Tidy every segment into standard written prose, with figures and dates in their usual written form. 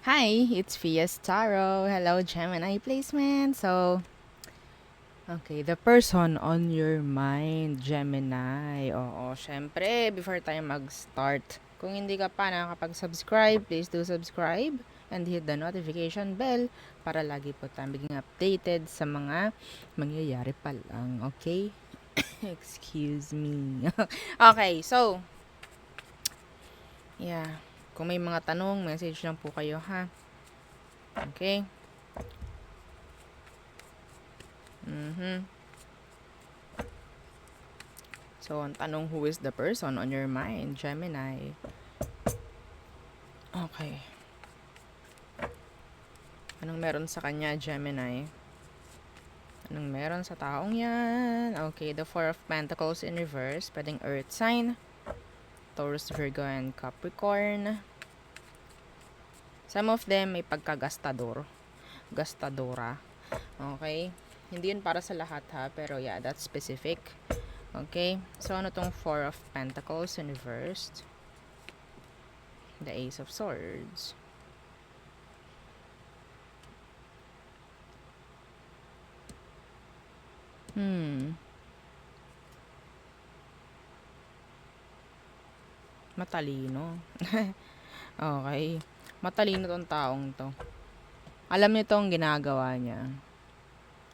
Hi, it's Fias Taro. Hello, Gemini placement. Okay, the person on your mind, Gemini. Oo, syempre, before tayo mag-start, kung hindi ka pa nakakapag-subscribe, please do subscribe and hit the notification bell para lagi po tayo maging updated sa mga mangyayari pa lang. Okay? Excuse me. Okay, so, yeah. Kung may mga tanong, message lang po kayo, ha? Okay? Mm-hmm. So, ang tanong, who is the person on your mind, Gemini? Okay. Anong meron sa kanya, Gemini? Anong meron sa taong yan? Okay, the Four of Pentacles in reverse. Pwedeng Earth sign. Taurus, Virgo, and Capricorn. Some of them may pagkagastador. Gastadora. Okay? Hindi yun para sa lahat, ha? Pero yeah, that's specific. Okay? So, ano tong Four of Pentacles in reverse? The Ace of Swords. Matalino. Okay. Matalino tong taong to. Alam niyo tong ginagawa niya.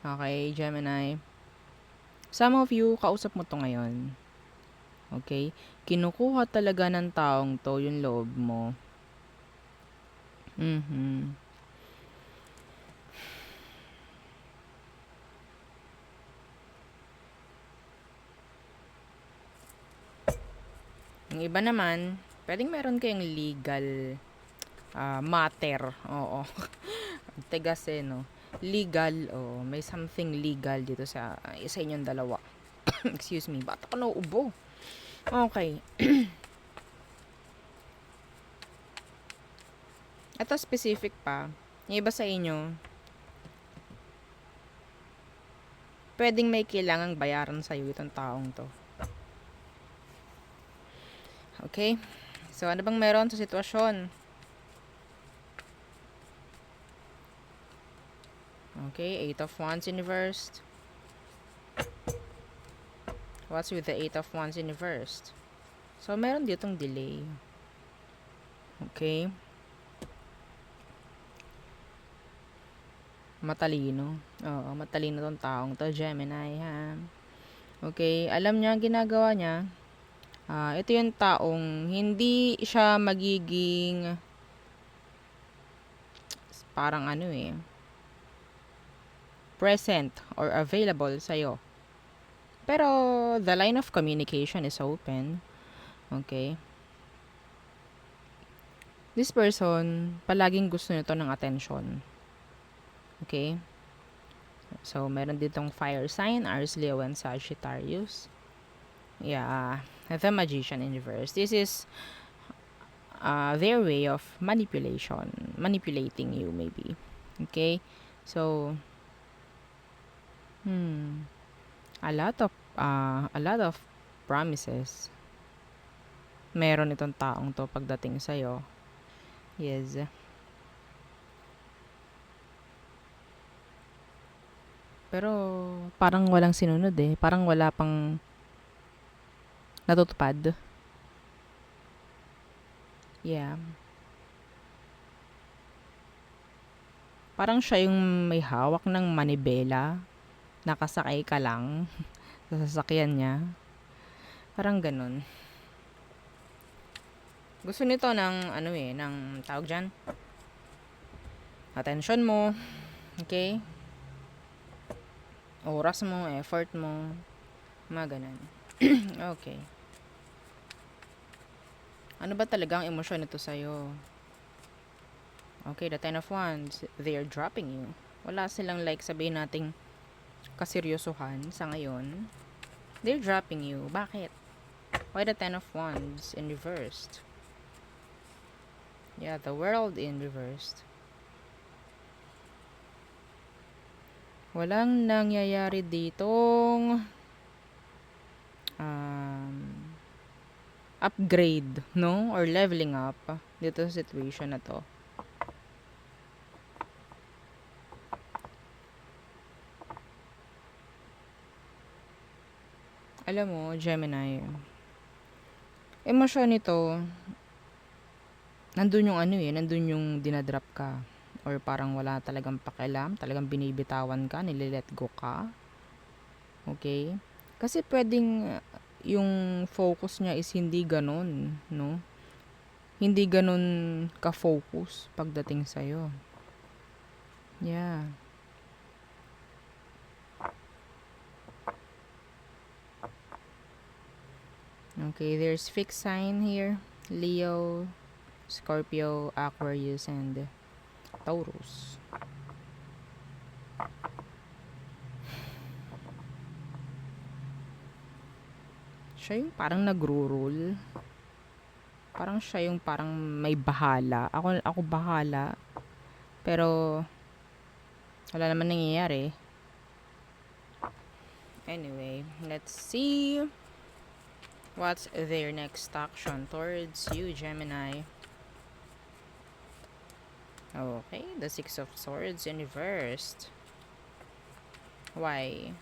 Okay, Gemini. Some of you, kausap mo to ngayon. Okay? Kinukuha talaga ng taong to yung loob mo. Yung iba naman, pwedeng meron kayong legal matter. Oo. Tigas no. Legal, may something legal dito sa isa inyong dalawa. Excuse me, ba't ako nauubo? Okay. Ito specific pa. Yung iba sa inyo, pwedeng may kailangang bayaran sa'yo itong taong to. Okay? So, ano bang meron sa sitwasyon? Okay, Eight of Wands in reversed. What's with the Eight of Wands in reversed? So, meron ditong delay. Okay? Matalino. Oo, matalino tong taong to, Gemini, ha? Okay, alam niya ang ginagawa niya. Ito yung taong hindi siya magiging parang present or available sa'yo. Pero, the line of communication is open. Okay? This person, palaging gusto nito ng attention. Okay? So, meron ditong fire sign, Aries, Leo, and Sagittarius. Yeah, the Magician in reverse. This is their way of manipulating you maybe. Okay? So, a lot of promises meron itong taong to pagdating sa'yo. Yes. Pero, parang walang sinunod eh. Parang wala pang natutupad. Yeah. Parang siya yung may hawak ng manibela. Nakasakay ka lang sa sasakyan niya. Parang ganun. Gusto nito ng, ng tawag dyan. Attention mo. Okay? Oras mo, effort mo. Mga ganun. Okay. Ano ba talaga ang emosyon nito sa'yo? Okay, the Ten of Wands. They are dropping you. Wala silang sabihin nating kaseryosohan sa ngayon. They're dropping you. Bakit? Why the Ten of Wands in reversed? Yeah, the World in reversed. Walang nangyayari ditong upgrade, no? Or leveling up dito sa situation na to. Alam mo, Gemini, emosyon nito, nandun yung nandun yung dinadrop ka. Or parang wala talagang pakialam, talagang binibitawan ka, nililet go ka. Okay? Kasi pwedeng yung focus niya is hindi ganun, no? Hindi ganun ka-focus pagdating sa'yo. Yeah. Okay, there's fixed sign here. Leo, Scorpio, Aquarius, and Taurus. Siya yung parang nagro-rule. Parang siya yung parang may bahala. Ako bahala. Pero, wala naman nangyayari. Anyway, let's see what's their next action towards you, Gemini. Okay, the Six of Swords in reversed. Why?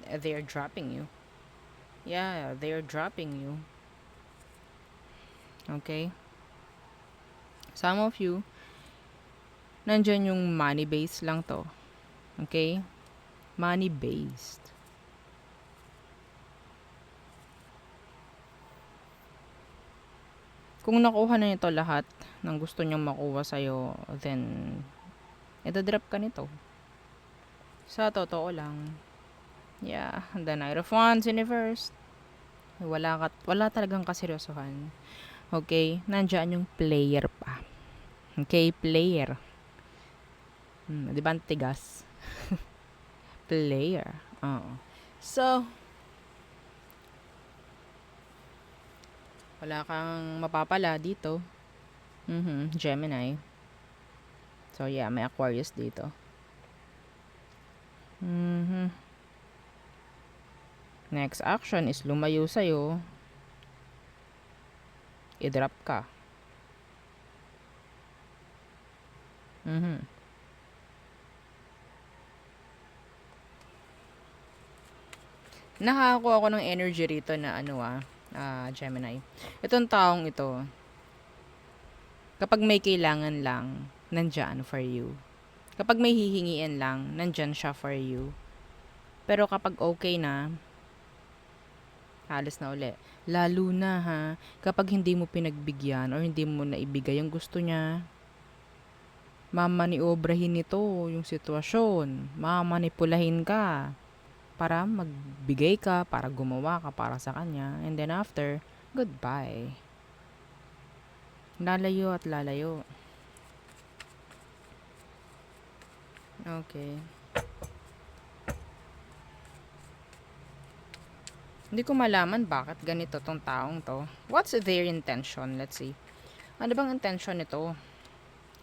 They're dropping you. Yeah, they're dropping you. Okay? Some of you, nandyan yung money based lang to. Okay? Money based. Kung nakuha na nito lahat ng gusto niyang makuha sa'yo, then, drop ka nito. Sa totoo lang. Yeah, the Knight of Wands in reverse. Wala talagang kaseryosohan. Okay? Nandyan yung player pa. Okay? Player. Di ba ang tigas? Player. Oo. So, wala kang mapapala dito. Gemini. So, yeah, may Aquarius dito. Next action is lumayo sa'yo. I-drop ka. Nakakakuha ako ng energy rito na Gemini. Itong taong ito, kapag may kailangan lang, nandyan for you. Kapag may hihingiin lang, nandyan siya for you. Pero kapag okay na, halos na uli. Lalo na kapag hindi mo pinagbigyan or hindi mo naibigay yung gusto niya, mamaniobrahin nito yung sitwasyon. Mamanipulahin ka para magbigay ka, para gumawa ka para sa kanya. And then after, goodbye. Lalayo at lalayo. Okay. Hindi ko malaman bakit ganito tong taong to. What's their intention? Let's see. Ano bang intention nito?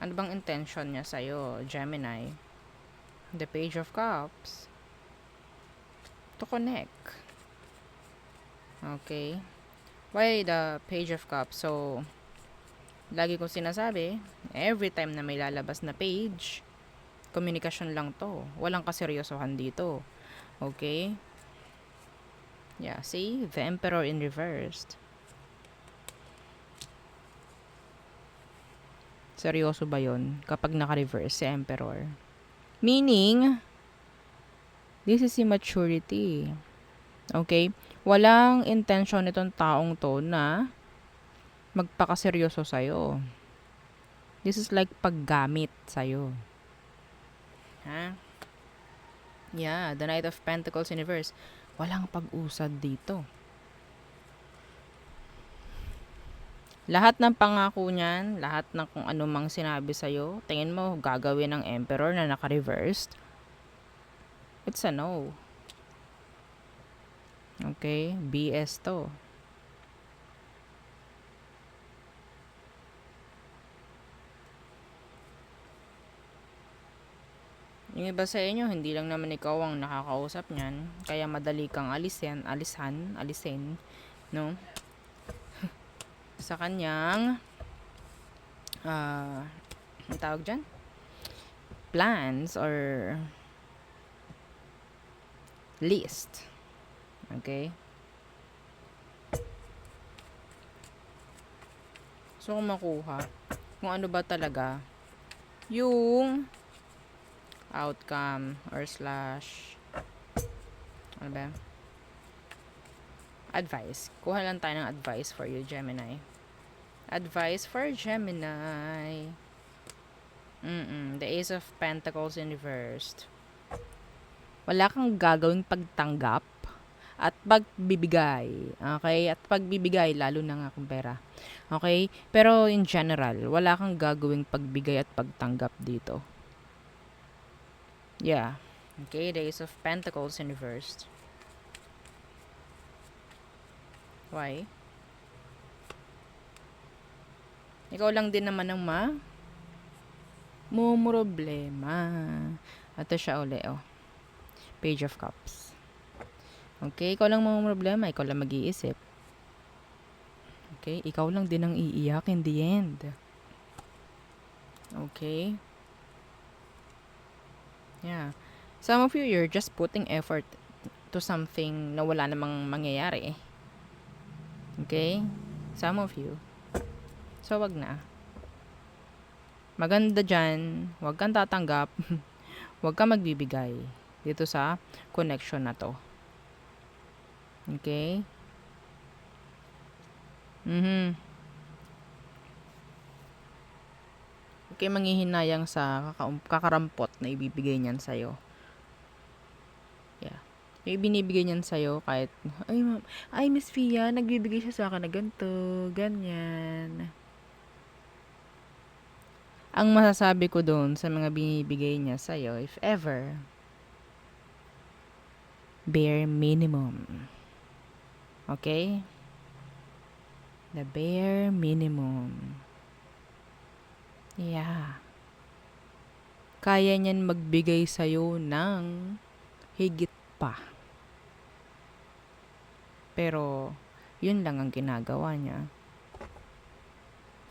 Ano bang intention niya sa'yo, Gemini? The Page of Cups. To connect. Okay. Why the Page of Cups? So, lagi ko sinasabi, every time na may lalabas na page, komunikasyon lang to. Walang kaseryosohan dito. Okay? Yeah, see? The Emperor in reversed. Seryoso ba yun kapag naka-reverse si Emperor? Meaning, this is immaturity. Okay? Walang intention nitong taong to na magpakaseryoso sa'yo. This is like paggamit sa'yo. Yeah, the Knight of Pentacles in reverse. Walang pag-usad dito. Lahat ng pangako niyan, lahat ng kung ano mang sinabi sa'yo, tingin mo gagawin ng Emperor na naka-reversed? It's a no. Okay? BS to. Yung iba sa inyo, hindi lang naman ikaw ang nakakausap niyan, kaya madali kang alisin, no? Sa kanyang, ang tawag dyan? Plans or list. Okay? So, kung makuha, kung ano ba talaga yung outcome or slash ano ba? Advice. Kuha lang tayo ng advice for you, Gemini. Advice for Gemini. The Ace of Pentacles in reversed. Wala kang gagawing pagtanggap at pagbibigay. Okay? At pagbibigay, lalo na nga kung pera. Okay? Pero in general, wala kang gagawing pagbigay at pagtanggap dito. Yeah. Okay, the Ace of Pentacles in reversed. Why? Ikaw lang din naman ang problema. Ito siya uli, oh. Page of Cups. Okay, ikaw lang problema, ikaw lang mag-iisip. Okay, ikaw lang din ang iiyak in the end. Okay. Yeah. Some of you, you're just putting effort to something na wala namang mangyayari. Okay? Some of you. So, wag na. Maganda dyan, wag kang tatanggap, wag kang magbibigay dito sa connection na to. Okay? Okay, manghihinayang sa kakarampot na ibibigay niyan sa'yo. Yeah. Yung ibinibigay niyan sa'yo kahit, ay Miss Fia, nagbibigay siya sa akin na ganito, ganyan. Ang masasabi ko doon sa mga binibigay niya sa'yo, if ever, bare minimum. Okay? The bare minimum. Yeah. Kaya niyan magbigay sa'yo ng higit pa. Pero, yun lang ang ginagawa niya.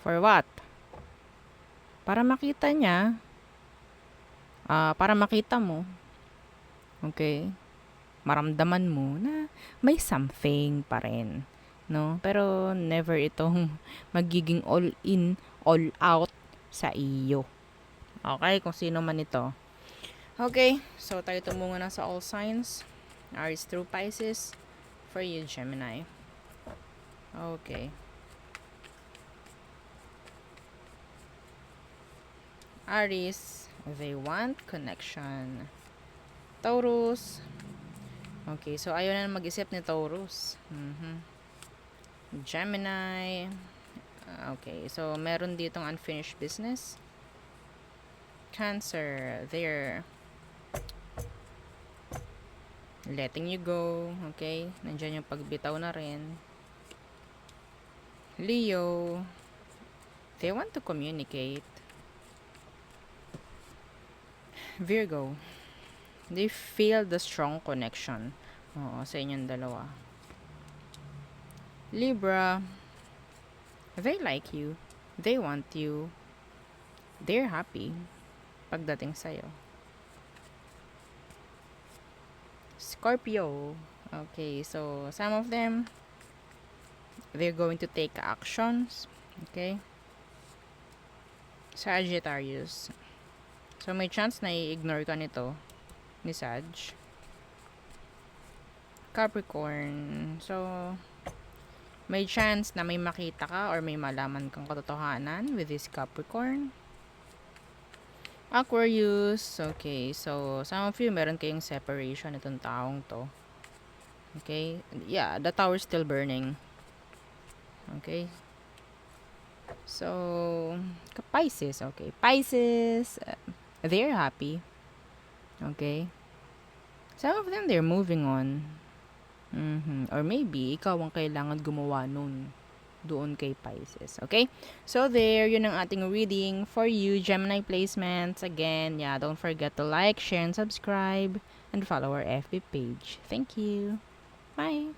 For what? Para makita niya, para makita mo, okay, maramdaman mo na may something pa rin, no? Pero never itong magiging all in, all out sa iyo. Okay, kung sino man ito. Okay, so tayo tumungo na sa all signs. Aries through Pisces for you, Gemini. Okay. Aries, they want connection. Taurus. Okay, so ayaw na mag-isip ni Taurus. Gemini. Okay, so meron ditong unfinished business. Cancer, they're letting you go. Okay, nandyan yung pagbitaw na rin. Leo, they want to communicate. Virgo, they feel the strong connection. Oo, sa inyong dalawa. Libra, they like you. They want you. They're happy pagdating sa'yo. Scorpio, okay, so some of them, they're going to take actions. Okay. Sagittarius, so may chance na i-ignore ka nito ni Sag. Capricorn, so may chance na may makita ka or may malaman kang katotohanan with this Capricorn. Aquarius, okay, so some of you meron kayong separation itong taong to. Okay, yeah, the tower is still burning. Okay, so Pisces, okay, Pisces, they're happy. Okay, some of them, they're moving on. Or maybe ikaw ang kailangan gumawa nun doon kay Pisces. Okay? So there, yun ang ating reading for you, Gemini placements. Again, yeah, don't forget to like, share, and subscribe, and follow our FB page. Thank you. Bye.